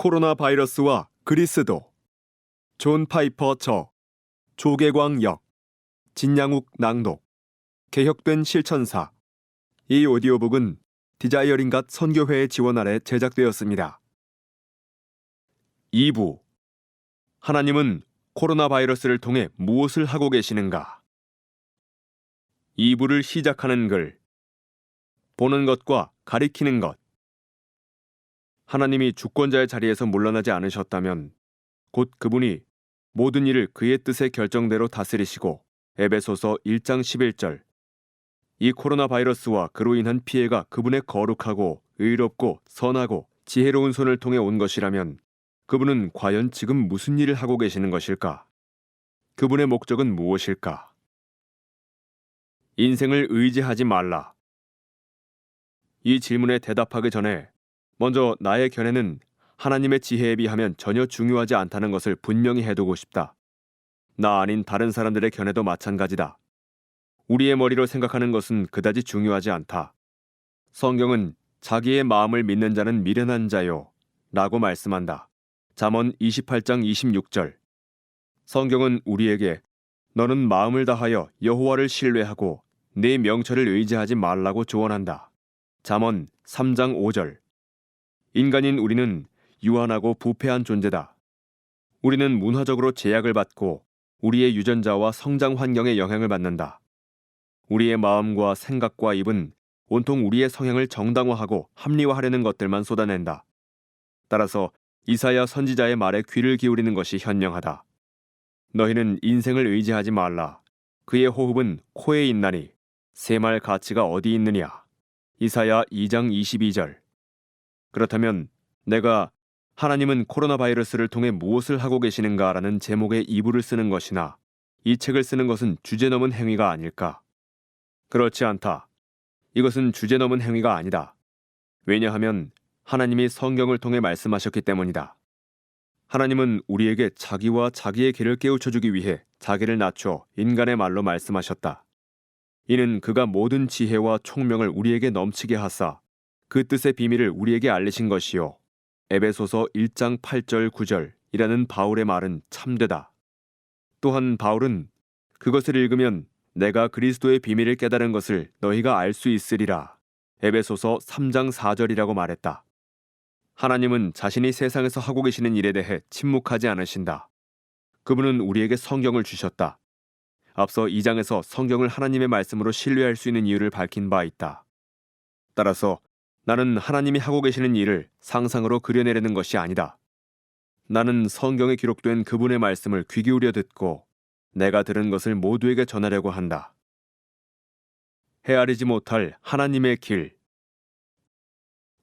코로나 바이러스와 그리스도. 존 파이퍼 저, 조계광 역, 진양욱 낭독. 개혁된 실천사. 이 오디오북은 디자이어링갓 선교회의 지원 아래 제작되었습니다. 2부. 하나님은 코로나 바이러스를 통해 무엇을 하고 계시는가? 2부를 시작하는 글. 보는 것과 가리키는 것. 하나님이 주권자의 자리에서 물러나지 않으셨다면 곧 그분이 모든 일을 그의 뜻의 결정대로 다스리시고 에베소서 1장 11절 이 코로나 바이러스와 그로 인한 피해가 그분의 거룩하고 의롭고 선하고 지혜로운 손을 통해 온 것이라면 그분은 과연 지금 무슨 일을 하고 계시는 것일까? 그분의 목적은 무엇일까? 인생을 의지하지 말라. 이 질문에 대답하기 전에 먼저 나의 견해는 하나님의 지혜에 비하면 전혀 중요하지 않다는 것을 분명히 해두고 싶다. 나 아닌 다른 사람들의 견해도 마찬가지다. 우리의 머리로 생각하는 것은 그다지 중요하지 않다. 성경은 자기의 마음을 믿는 자는 미련한 자요 라고 말씀한다. 잠언 28장 26절. 성경은 우리에게 너는 마음을 다하여 여호와를 신뢰하고 네 명철을 의지하지 말라고 조언한다. 잠언 3장 5절. 인간인 우리는 유한하고 부패한 존재다. 우리는 문화적으로 제약을 받고 우리의 유전자와 성장 환경에 영향을 받는다. 우리의 마음과 생각과 입은 온통 우리의 성향을 정당화하고 합리화하려는 것들만 쏟아낸다. 따라서 이사야 선지자의 말에 귀를 기울이는 것이 현명하다. 너희는 인생을 의지하지 말라. 그의 호흡은 코에 있나니 셈할 가치가 어디 있느냐. 이사야 2장 22절. 그렇다면 내가 하나님은 코로나 바이러스를 통해 무엇을 하고 계시는가 라는 제목의 2부를 쓰는 것이나 이 책을 쓰는 것은 주제넘은 행위가 아닐까? 그렇지 않다. 이것은 주제넘은 행위가 아니다. 왜냐하면 하나님이 성경을 통해 말씀하셨기 때문이다. 하나님은 우리에게 자기와 자기의 길을 깨우쳐주기 위해 자기를 낮춰 인간의 말로 말씀하셨다. 이는 그가 모든 지혜와 총명을 우리에게 넘치게 하사 그 뜻의 비밀을 우리에게 알리신 것이요. 에베소서 1장 8절 9절이라는 바울의 말은 참되다. 또한 바울은 그것을 읽으면 내가 그리스도의 비밀을 깨달은 것을 너희가 알 수 있으리라. 에베소서 3장 4절이라고 말했다. 하나님은 자신이 세상에서 하고 계시는 일에 대해 침묵하지 않으신다. 그분은 우리에게 성경을 주셨다. 앞서 2장에서 성경을 하나님의 말씀으로 신뢰할 수 있는 이유를 밝힌 바 있다. 따라서 나는 하나님이 하고 계시는 일을 상상으로 그려내려는 것이 아니다. 나는 성경에 기록된 그분의 말씀을 귀 기울여 듣고 내가 들은 것을 모두에게 전하려고 한다. 헤아리지 못할 하나님의 길.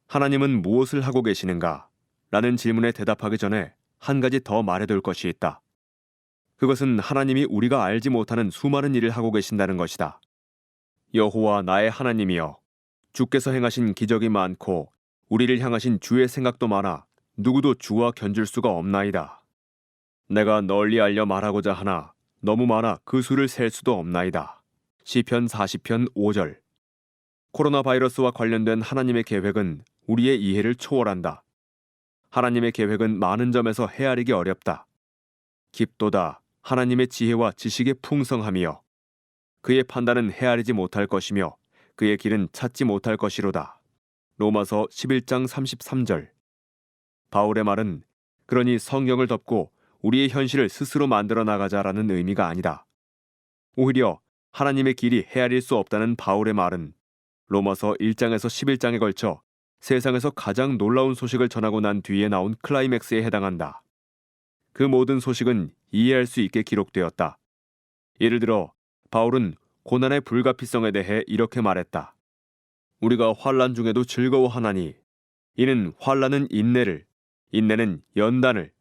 하나님은 무엇을 하고 계시는가? 라는 질문에 대답하기 전에 한 가지 더 말해둘 것이 있다. 그것은 하나님이 우리가 알지 못하는 수많은 일을 하고 계신다는 것이다. 여호와 나의 하나님이여, 주께서 행하신 기적이 많고 우리를 향하신 주의 생각도 많아 누구도 주와 견줄 수가 없나이다. 내가 널리 알려 말하고자 하나 너무 많아 그 수를 셀 수도 없나이다. 시편 40편 5절. 코로나 바이러스와 관련된 하나님의 계획은 우리의 이해를 초월한다. 하나님의 계획은 많은 점에서 헤아리기 어렵다. 깊도다 하나님의 지혜와 지식의 풍성함이여. 그의 판단은 헤아리지 못할 것이며 그의 길은 찾지 못할 것이로다. 로마서 11장 33절. 바울의 말은 그러니 성경을 덮고 우리의 현실을 스스로 만들어 나가자라는 의미가 아니다. 오히려 하나님의 길이 헤아릴 수 없다는 바울의 말은 로마서 1장에서 11장에 걸쳐 세상에서 가장 놀라운 소식을 전하고 난 뒤에 나온 클라이맥스에 해당한다. 그 모든 소식은 이해할 수 있게 기록되었다. 예를 들어 바울은 고난의 불가피성에 대해 이렇게 말했다. 우리가 환난 중에도 즐거워하나니 이는 환난은 인내를, 인내는 연단을,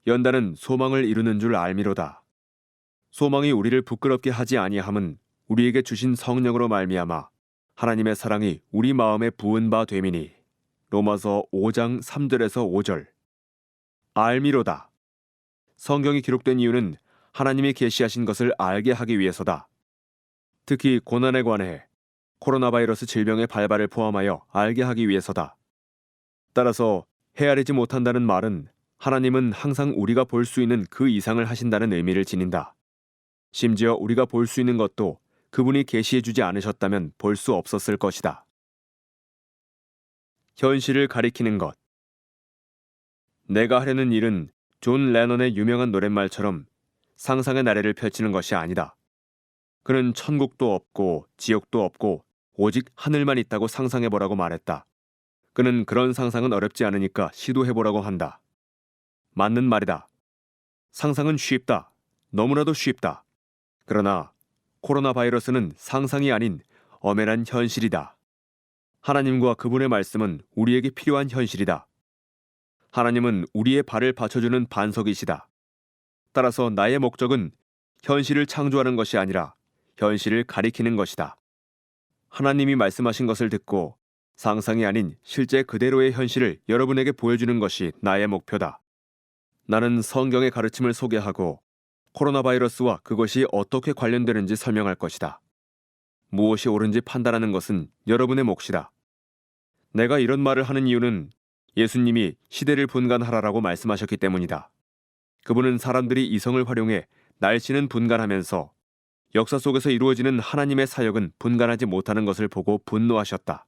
연단은 소망을 이루는 줄 알미로다. 소망이 우리를 부끄럽게 하지 아니함은 우리에게 주신 성령으로 말미암아 하나님의 사랑이 우리 마음에 부은 바 됨이니. 로마서 5장 3절에서 5절. 알미로다. 성경이 기록된 이유는 하나님이 계시하신 것을 알게 하기 위해서다. 특히 고난에 관해 코로나 바이러스 질병의 발발을 포함하여 알게 하기 위해서다. 따라서 헤아리지 못한다는 말은 하나님은 항상 우리가 볼 수 있는 그 이상을 하신다는 의미를 지닌다. 심지어 우리가 볼 수 있는 것도 그분이 계시해 주지 않으셨다면 볼 수 없었을 것이다. 현실을 가리키는 것. 내가 하려는 일은 존 레넌의 유명한 노랫말처럼 상상의 나래를 펼치는 것이 아니다. 그는 천국도 없고 지옥도 없고 오직 하늘만 있다고 상상해보라고 말했다. 그는 그런 상상은 어렵지 않으니까 시도해보라고 한다. 맞는 말이다. 상상은 쉽다. 너무나도 쉽다. 그러나 코로나 바이러스는 상상이 아닌 엄연한 현실이다. 하나님과 그분의 말씀은 우리에게 필요한 현실이다. 하나님은 우리의 발을 받쳐주는 반석이시다. 따라서 나의 목적은 현실을 창조하는 것이 아니라 현실을 가리키는 것이다. 하나님이 말씀하신 것을 듣고 상상이 아닌 실제 그대로의 현실을 여러분에게 보여주는 것이 나의 목표다. 나는 성경의 가르침을 소개하고 코로나 바이러스와 그것이 어떻게 관련되는지 설명할 것이다. 무엇이 옳은지 판단하는 것은 여러분의 몫이다. 내가 이런 말을 하는 이유는 예수님이 시대를 분간하라라고 말씀하셨기 때문이다. 그분은 사람들이 이성을 활용해 날씨는 분간하면서 역사 속에서 이루어지는 하나님의 사역은 분간하지 못하는 것을 보고 분노하셨다.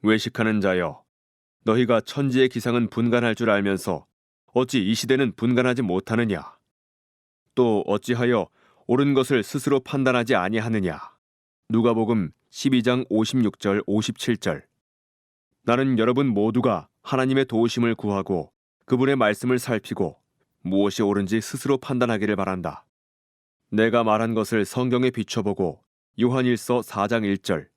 외식하는 자여, 너희가 천지의 기상은 분간할 줄 알면서 어찌 이 시대는 분간하지 못하느냐? 또 어찌하여 옳은 것을 스스로 판단하지 아니하느냐? 누가복음 12장 56절 57절. 나는 여러분 모두가 하나님의 도우심을 구하고 그분의 말씀을 살피고 무엇이 옳은지 스스로 판단하기를 바란다. 내가 말한 것을 성경에 비춰보고 요한일서 4장 1절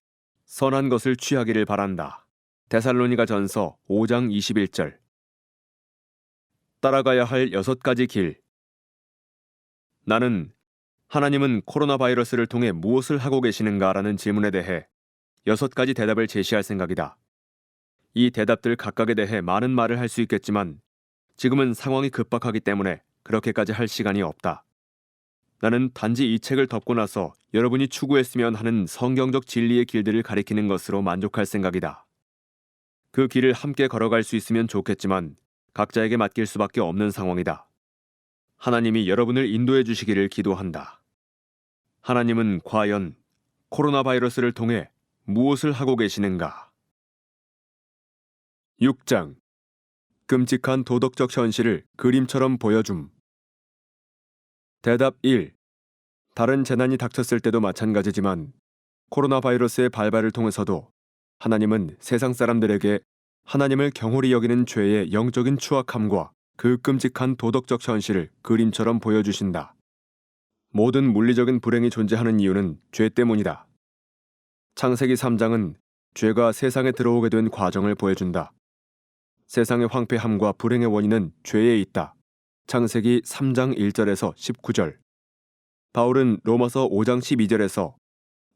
선한 것을 취하기를 바란다. 데살로니가전서 5장 21절. 따라가야 할 6가지 길. 나는 하나님은 코로나 바이러스를 통해 무엇을 하고 계시는가라는 질문에 대해 6가지 대답을 제시할 생각이다. 이 대답들 각각에 대해 많은 말을 할 수 있겠지만 지금은 상황이 급박하기 때문에 그렇게까지 할 시간이 없다. 나는 단지 이 책을 덮고 나서 여러분이 추구했으면 하는 성경적 진리의 길들을 가리키는 것으로 만족할 생각이다. 그 길을 함께 걸어갈 수 있으면 좋겠지만 각자에게 맡길 수밖에 없는 상황이다. 하나님이 여러분을 인도해 주시기를 기도한다. 하나님은 과연 코로나 바이러스를 통해 무엇을 하고 계시는가? 6장. 끔찍한 도덕적 현실을 그림처럼 보여줌. 대답 1. 다른 재난이 닥쳤을 때도 마찬가지지만 코로나 바이러스의 발발을 통해서도 하나님은 세상 사람들에게 하나님을 경홀히 여기는 죄의 영적인 추악함과 그 끔찍한 도덕적 현실을 그림처럼 보여주신다. 모든 물리적인 불행이 존재하는 이유는 죄 때문이다. 창세기 3장은 죄가 세상에 들어오게 된 과정을 보여준다. 세상의 황폐함과 불행의 원인은 죄에 있다. 창세기 3장 1절에서 19절. 바울은 로마서 5장 12절에서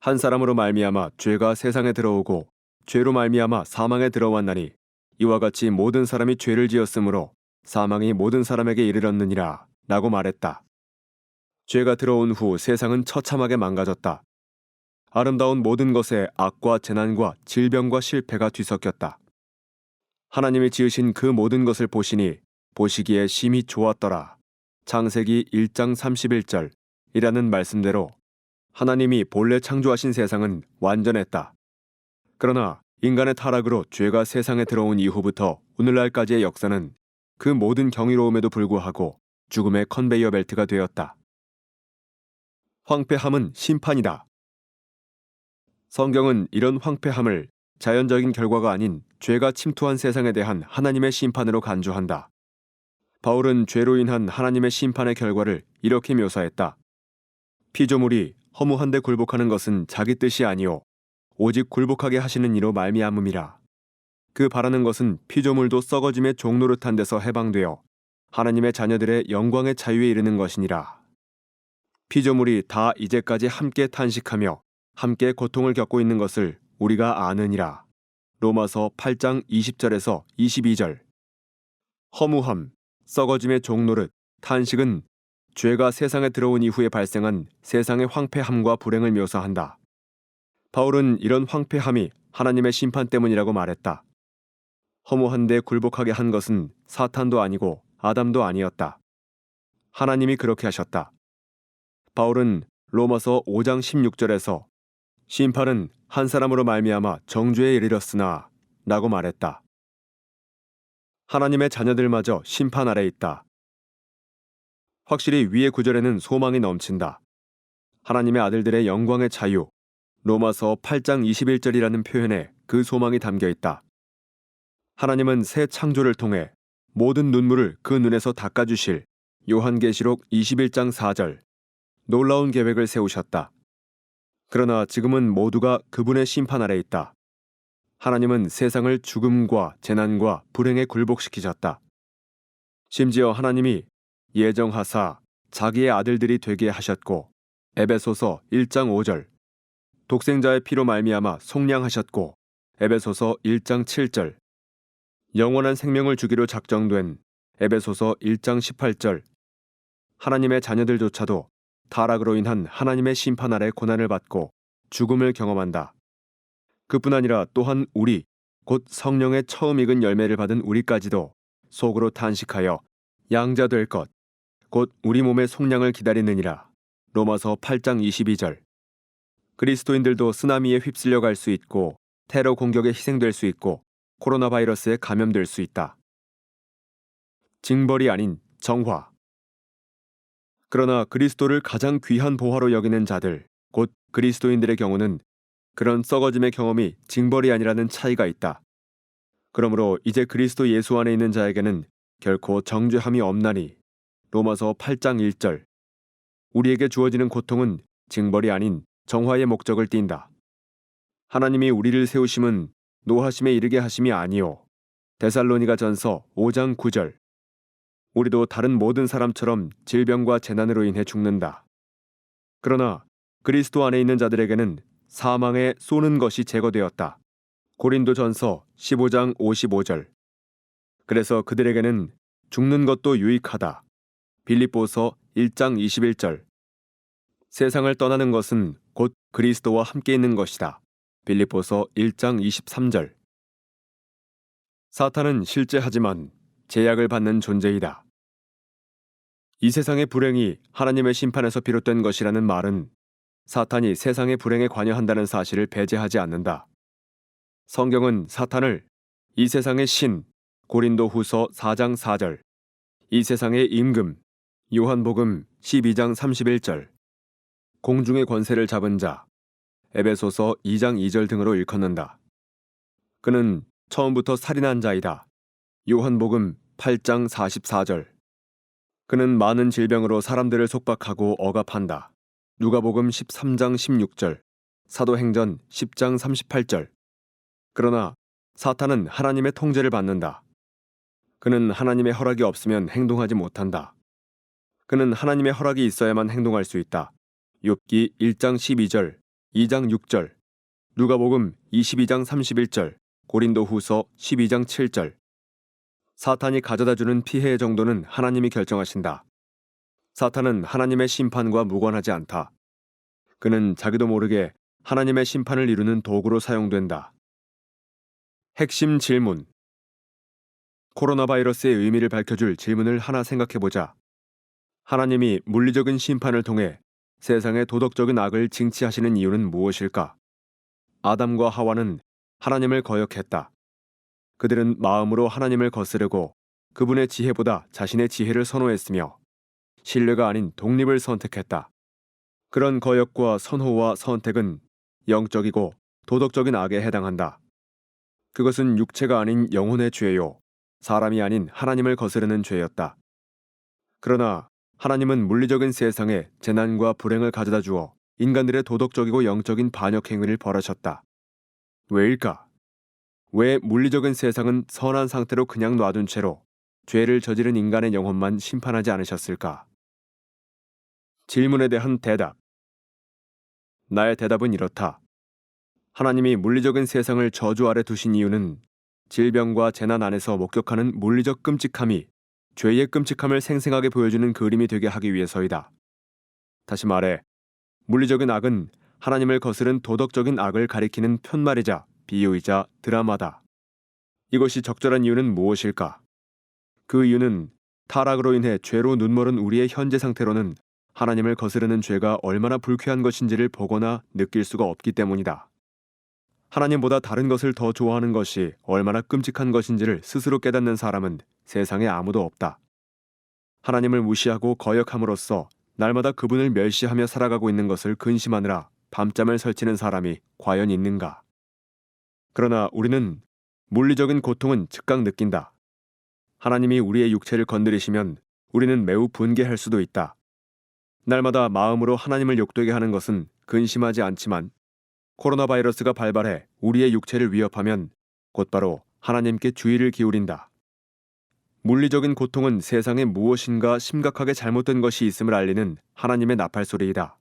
한 사람으로 말미암아 죄가 세상에 들어오고 죄로 말미암아 사망에 들어왔나니 이와 같이 모든 사람이 죄를 지었으므로 사망이 모든 사람에게 이르렀느니라 라고 말했다. 죄가 들어온 후 세상은 처참하게 망가졌다. 아름다운 모든 것에 악과 재난과 질병과 실패가 뒤섞였다. 하나님이 지으신 그 모든 것을 보시니 보시기에 심히 좋았더라. 창세기 1장 31절 이라는 말씀대로 하나님이 본래 창조하신 세상은 완전했다. 그러나 인간의 타락으로 죄가 세상에 들어온 이후부터 오늘날까지의 역사는 그 모든 경이로움에도 불구하고 죽음의 컨베이어 벨트가 되었다. 황폐함은 심판이다. 성경은 이런 황폐함을 자연적인 결과가 아닌 죄가 침투한 세상에 대한 하나님의 심판으로 간주한다. 바울은 죄로 인한 하나님의 심판의 결과를 이렇게 묘사했다. 피조물이 허무한데 굴복하는 것은 자기 뜻이 아니오 오직 굴복하게 하시는 이로 말미암음이라. 그 바라는 것은 피조물도 썩어짐의 종노릇한 데서 해방되어 하나님의 자녀들의 영광의 자유에 이르는 것이니라. 피조물이 다 이제까지 함께 탄식하며 함께 고통을 겪고 있는 것을 우리가 아느니라. 로마서 8장 20절에서 22절. 허무함, 썩어짐의 종노릇, 탄식은 죄가 세상에 들어온 이후에 발생한 세상의 황폐함과 불행을 묘사한다. 바울은 이런 황폐함이 하나님의 심판 때문이라고 말했다. 허무한 데 굴복하게 한 것은 사탄도 아니고 아담도 아니었다. 하나님이 그렇게 하셨다. 바울은 로마서 5장 16절에서 심판은 한 사람으로 말미암아 정죄에 이르렀으나 라고 말했다. 하나님의 자녀들마저 심판 아래 있다. 확실히 위의 구절에는 소망이 넘친다. 하나님의 아들들의 영광의 자유, 로마서 8장 21절이라는 표현에 그 소망이 담겨 있다. 하나님은 새 창조를 통해 모든 눈물을 그 눈에서 닦아주실 요한계시록 21장 4절 놀라운 계획을 세우셨다. 그러나 지금은 모두가 그분의 심판 아래 있다. 하나님은 세상을 죽음과 재난과 불행에 굴복시키셨다. 심지어 하나님이 예정하사 자기의 아들들이 되게 하셨고 에베소서 1장 5절 독생자의 피로 말미암아 속량하셨고 에베소서 1장 7절 영원한 생명을 주기로 작정된 에베소서 1장 18절 하나님의 자녀들조차도 타락으로 인한 하나님의 심판 아래 고난을 받고 죽음을 경험한다. 그뿐 아니라 또한 우리 곧 성령의 처음 익은 열매를 받은 우리까지도 속으로 탄식하여 양자 될 것 곧 우리 몸의 속량을 기다리느니라. 로마서 8장 22절 그리스도인들도 쓰나미에 휩쓸려 갈 수 있고 테러 공격에 희생될 수 있고 코로나 바이러스에 감염될 수 있다. 징벌이 아닌 정화. 그러나 그리스도를 가장 귀한 보화로 여기는 자들, 곧 그리스도인들의 경우는 그런 썩어짐의 경험이 징벌이 아니라는 차이가 있다. 그러므로 이제 그리스도 예수 안에 있는 자에게는 결코 정죄함이 없나니 로마서 8장 1절 우리에게 주어지는 고통은 징벌이 아닌 정화의 목적을 띈다. 하나님이 우리를 세우심은 노하심에 이르게 하심이 아니요. 데살로니가 전서 5장 9절 우리도 다른 모든 사람처럼 질병과 재난으로 인해 죽는다. 그러나 그리스도 안에 있는 자들에게는 사망에 쏘는 것이 제거되었다. 고린도전서 15장 55절 그래서 그들에게는 죽는 것도 유익하다. 빌립보서 1장 21절 세상을 떠나는 것은 곧 그리스도와 함께 있는 것이다. 빌립보서 1장 23절 사탄은 실제하지만 제약을 받는 존재이다. 이 세상의 불행이 하나님의 심판에서 비롯된 것이라는 말은 사탄이 세상의 불행에 관여한다는 사실을 배제하지 않는다. 성경은 사탄을 이 세상의 신, 고린도후서 4장 4절, 이 세상의 임금, 요한복음 12장 31절, 공중의 권세를 잡은 자, 에베소서 2장 2절 등으로 일컫는다. 그는 처음부터 살인한 자이다. 요한복음 8장 44절. 그는 많은 질병으로 사람들을 속박하고 억압한다. 누가복음 13장 16절, 사도행전 10장 38절. 그러나 사탄은 하나님의 통제를 받는다. 그는 하나님의 허락이 없으면 행동하지 못한다. 그는 하나님의 허락이 있어야만 행동할 수 있다. 욥기 1장 12절, 2장 6절, 누가복음 22장 31절, 고린도후서 12장 7절. 사탄이 가져다주는 피해의 정도는 하나님이 결정하신다. 사탄은 하나님의 심판과 무관하지 않다. 그는 자기도 모르게 하나님의 심판을 이루는 도구로 사용된다. 핵심 질문. 코로나 바이러스의 의미를 밝혀줄 질문을 하나 생각해보자. 하나님이 물리적인 심판을 통해 세상의 도덕적인 악을 징치하시는 이유는 무엇일까? 아담과 하와는 하나님을 거역했다. 그들은 마음으로 하나님을 거스르고 그분의 지혜보다 자신의 지혜를 선호했으며 신뢰가 아닌 독립을 선택했다. 그런 거역과 선호와 선택은 영적이고 도덕적인 악에 해당한다. 그것은 육체가 아닌 영혼의 죄요. 사람이 아닌 하나님을 거스르는 죄였다. 그러나 하나님은 물리적인 세상에 재난과 불행을 가져다 주어 인간들의 도덕적이고 영적인 반역 행위를 벌하셨다. 왜일까? 왜 물리적인 세상은 선한 상태로 그냥 놔둔 채로 죄를 저지른 인간의 영혼만 심판하지 않으셨을까? 질문에 대한 대답. 나의 대답은 이렇다. 하나님이 물리적인 세상을 저주 아래 두신 이유는 질병과 재난 안에서 목격하는 물리적 끔찍함이 죄의 끔찍함을 생생하게 보여주는 그림이 되게 하기 위해서이다. 다시 말해, 물리적인 악은 하나님을 거스른 도덕적인 악을 가리키는 편말이자 비유이자 드라마다. 이것이 적절한 이유는 무엇일까? 그 이유는 타락으로 인해 죄로 눈멀은 우리의 현재 상태로는 하나님을 거스르는 죄가 얼마나 불쾌한 것인지를 보거나 느낄 수가 없기 때문이다. 하나님보다 다른 것을 더 좋아하는 것이 얼마나 끔찍한 것인지를 스스로 깨닫는 사람은 세상에 아무도 없다. 하나님을 무시하고 거역함으로써 날마다 그분을 멸시하며 살아가고 있는 것을 근심하느라 밤잠을 설치는 사람이 과연 있는가? 그러나 우리는 물리적인 고통은 즉각 느낀다. 하나님이 우리의 육체를 건드리시면 우리는 매우 분개할 수도 있다. 날마다 마음으로 하나님을 욕되게 하는 것은 근심하지 않지만 코로나 바이러스가 발발해 우리의 육체를 위협하면 곧바로 하나님께 주의를 기울인다. 물리적인 고통은 세상에 무엇인가 심각하게 잘못된 것이 있음을 알리는 하나님의 나팔소리이다.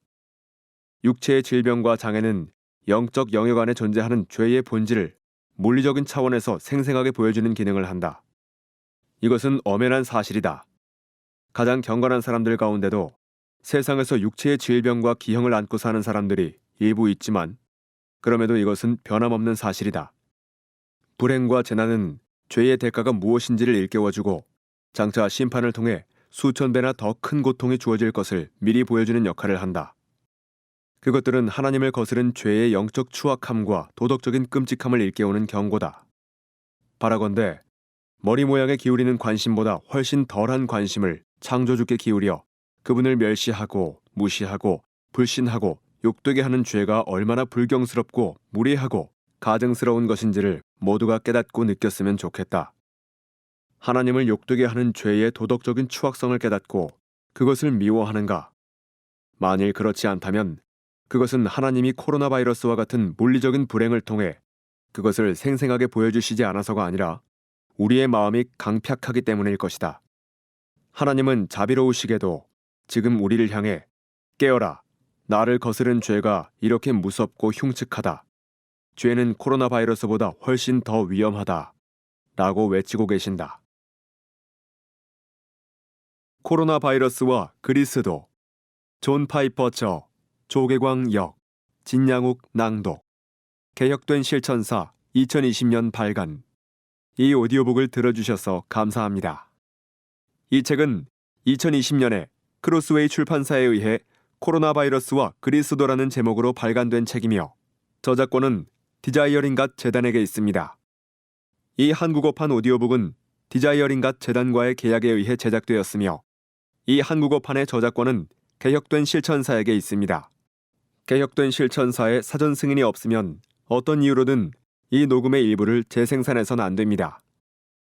육체의 질병과 장애는 영적 영역 안에 존재하는 죄의 본질을 물리적인 차원에서 생생하게 보여주는 기능을 한다. 이것은 엄연한 사실이다. 가장 경건한 사람들 가운데도 세상에서 육체의 질병과 기형을 안고 사는 사람들이 일부 있지만 그럼에도 이것은 변함없는 사실이다. 불행과 재난은 죄의 대가가 무엇인지를 일깨워주고 장차 심판을 통해 수천 배나 더 큰 고통이 주어질 것을 미리 보여주는 역할을 한다. 그것들은 하나님을 거스른 죄의 영적 추악함과 도덕적인 끔찍함을 일깨우는 경고다. 바라건대 머리 모양에 기울이는 관심보다 훨씬 덜한 관심을 창조주께 기울여 그분을 멸시하고 무시하고 불신하고 욕되게 하는 죄가 얼마나 불경스럽고 무례하고 가증스러운 것인지를 모두가 깨닫고 느꼈으면 좋겠다. 하나님을 욕되게 하는 죄의 도덕적인 추악성을 깨닫고 그것을 미워하는가? 만일 그렇지 않다면 그것은 하나님이 코로나 바이러스와 같은 물리적인 불행을 통해 그것을 생생하게 보여주시지 않아서가 아니라 우리의 마음이 강팍하기 때문일 것이다. 하나님은 자비로우시게도 지금 우리를 향해 깨어라, 나를 거스른 죄가 이렇게 무섭고 흉측하다. 죄는 코로나 바이러스보다 훨씬 더 위험하다. 라고 외치고 계신다. 코로나 바이러스와 그리스도, 존 파이퍼 저, 조계광 역, 진양욱 낭독, 개혁된 실천사 2020년 발간. 이 오디오북을 들어주셔서 감사합니다. 이 책은 2020년에 크로스웨이 출판사에 의해 코로나 바이러스와 그리스도라는 제목으로 발간된 책이며 저작권은 디자이어링갓 재단에게 있습니다. 이 한국어판 오디오북은 디자이어링갓 재단과의 계약에 의해 제작되었으며 이 한국어판의 저작권은 개혁된 실천사에게 있습니다. 개혁된 실천사의 사전 승인이 없으면 어떤 이유로든 이 녹음의 일부를 재생산해서는 안 됩니다.